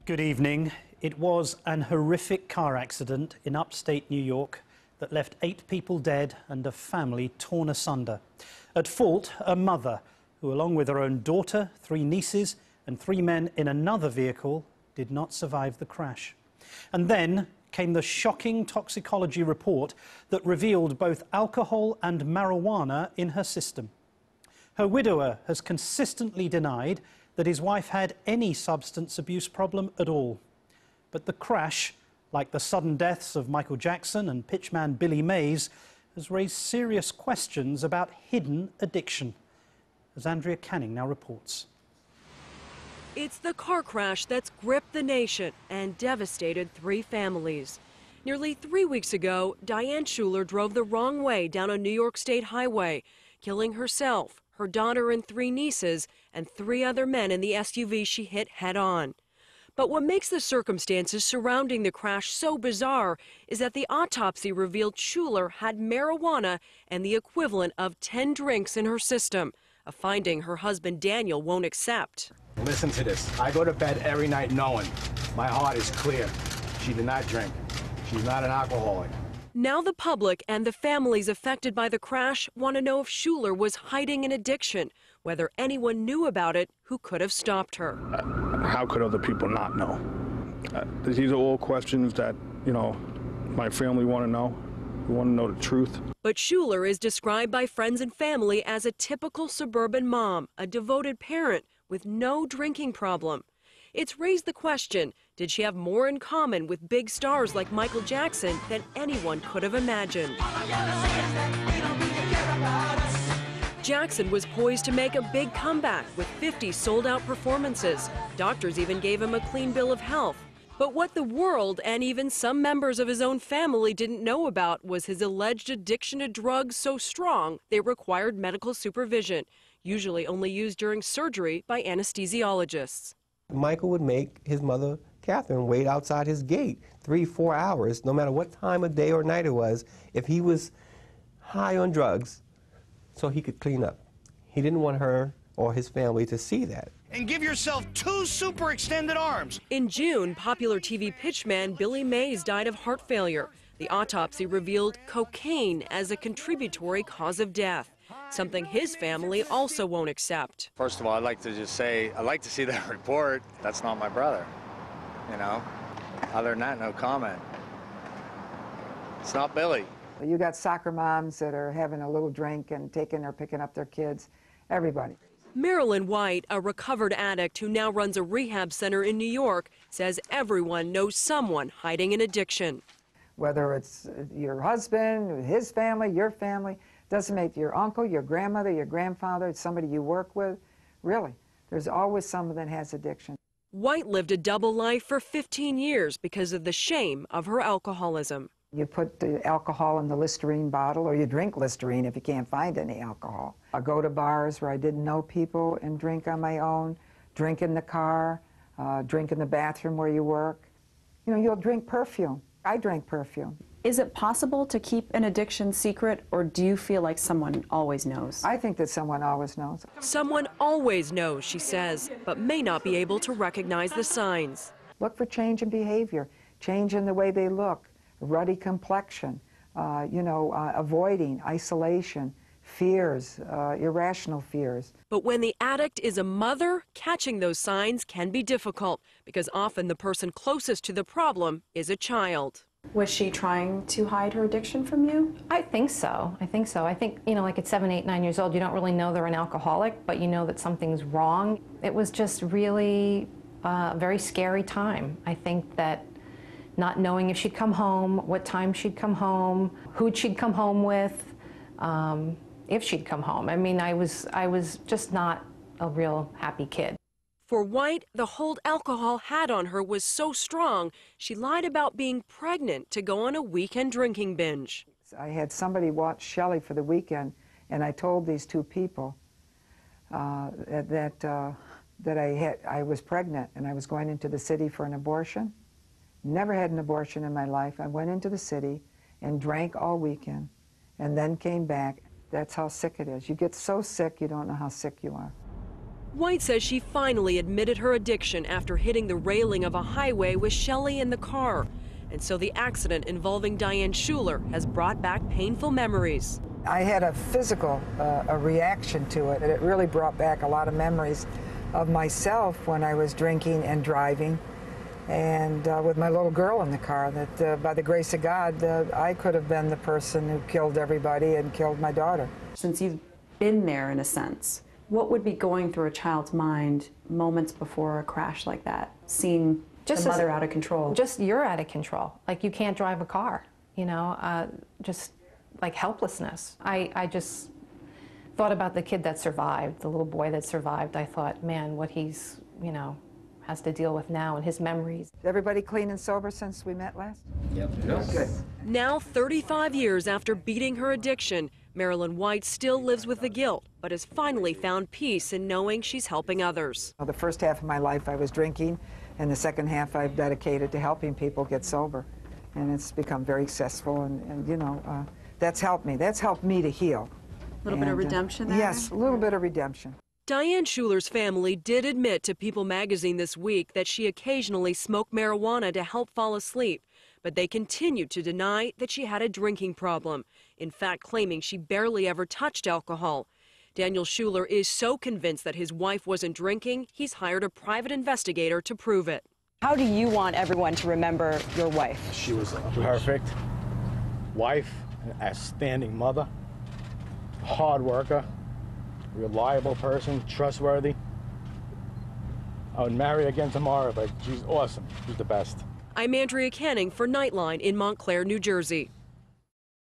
Good evening. It was an horrific car accident in upstate New York that left 8 people dead and a family torn asunder. At fault, a mother who, along with her own daughter, 3 nieces and 3 men in another vehicle, did not survive the crash. And then came the shocking toxicology report that revealed both alcohol and marijuana in her system. Her widower has consistently denied that his wife had any substance abuse problem at all. But the crash, like the sudden deaths of Michael Jackson and pitchman Billy Mays, has raised serious questions about hidden addiction, as Andrea Canning now reports. It's the car crash that's gripped the nation and devastated 3 families. Nearly 3 weeks ago, Diane Schuler drove the wrong way down a New York State highway, killing herself, her daughter and 3 nieces, and 3 other men in the SUV she hit head-on. But what makes the circumstances surrounding the crash so bizarre is that the autopsy revealed Schuler had marijuana and the equivalent of 10 drinks in her system, a finding her husband Daniel won't accept. Listen to this. I go to bed every night knowing my heart is clear. She did not drink. She's not an alcoholic. Now the public and the families affected by the crash want to know if Schuler was hiding an addiction, whether anyone knew about it who could have stopped her. How could other people not know? These are all questions that, my family want to know. We want to know the truth. But Schuler is described by friends and family as a typical suburban mom, a devoted parent with no drinking problem. It's raised the question, did she have more in common with big stars like Michael Jackson than anyone could have imagined? Jackson was poised to make a big comeback with 50 sold-out performances. Doctors even gave him a clean bill of health. But what the world and even some members of his own family didn't know about was his alleged addiction to drugs so strong they required medical supervision, usually only used during surgery by anesthesiologists. Michael would make his mother, Catherine, wait outside his gate 3-4 hours, no matter what time of day or night it was, if he was high on drugs, so he could clean up. He didn't want her or his family to see that. And give yourself 2 super extended arms. In June, popular TV pitchman Billy Mays died of heart failure. The autopsy revealed cocaine as a contributory cause of death, something his family also won't accept. First of all, I'd like to just say, I'd like to see that report. That's not my brother, Other than that, no comment. It's not Billy. You got soccer moms that are having a little drink and picking up their kids, everybody. Marilyn White, a recovered addict who now runs a rehab center in New York, says everyone knows someone hiding an addiction. Whether it's your husband, his family, your family, doesn't make your uncle, your grandmother, your grandfather, it's somebody you work with. Really, there's always someone that has addiction. White lived a double life for 15 years because of the shame of her alcoholism. You put the alcohol in the Listerine bottle, or you drink Listerine if you can't find any alcohol. I go to bars where I didn't know people and drink on my own, drink in the car, drink in the bathroom where you work. You'll drink perfume. I drank perfume. Is it possible to keep an addiction secret, or do you feel like someone always knows? I think that someone always knows. Someone always knows, she says, but may not be able to recognize the signs. Look for change in behavior, change in the way they look, ruddy complexion, avoiding, isolation, fears, irrational fears. But when the addict is a mother, catching those signs can be difficult because often the person closest to the problem is a child. Was she trying to hide her addiction from you? I think so. I think, like at 7, 8, 9 years old, you don't really know they're an alcoholic, but you know that something's wrong. It was just really a very scary time. I think that not knowing if she'd come home, what time she'd come home, who she'd come home with, if she'd come home. I mean, I was just not a real happy kid. For White, the hold alcohol had on her was so strong, she lied about being pregnant to go on a weekend drinking binge. I had somebody watch Shelly for the weekend, and I told these 2 people that I was pregnant and I was going into the city for an abortion. Never had an abortion in my life. I went into the city and drank all weekend and then came back. That's how sick it is. You get so sick, you don't know how sick you are. White says she finally admitted her addiction after hitting the railing of a highway with Shelly in the car. And so the accident involving Diane Schuler has brought back painful memories. I had a physical a reaction to it, and it really brought back a lot of memories of myself when I was drinking and driving, and with my little girl in the car, that by the grace of God, I could have been the person who killed everybody and killed my daughter. Since you've been there in a sense, what would be going through a child's mind moments before a crash like that, seeing the mother out of control? Just you're out of control, like you can't drive a car, you know, just like helplessness. I just thought about the kid that survived, the little boy that survived. I thought, man, what he's, you know, has to deal with now and his memories. Is everybody clean and sober since we met last? Yep. Yes. Good. Now, 35 years after beating her addiction, Marilyn White still lives with the guilt, but has finally found peace in knowing she's helping others. Well, the first half of my life I was drinking, and the second half I've dedicated to helping people get sober. And it's become very successful, and you know, that's helped me. That's helped me to heal. A little bit of redemption there? Yes, a little bit of redemption. Diane Schuler's family did admit to People magazine this week that she occasionally smoked marijuana to help fall asleep, but they continued to deny that she had a drinking problem, in fact claiming she barely ever touched alcohol. Daniel Schuler is so convinced that his wife wasn't drinking, he's hired a private investigator to prove it. How do you want everyone to remember your wife? She was a perfect wife, an outstanding mother, hard worker, reliable person, trustworthy. I would marry again tomorrow, but she's awesome. She's the best. I'm Andrea Canning for Nightline in Montclair, New Jersey.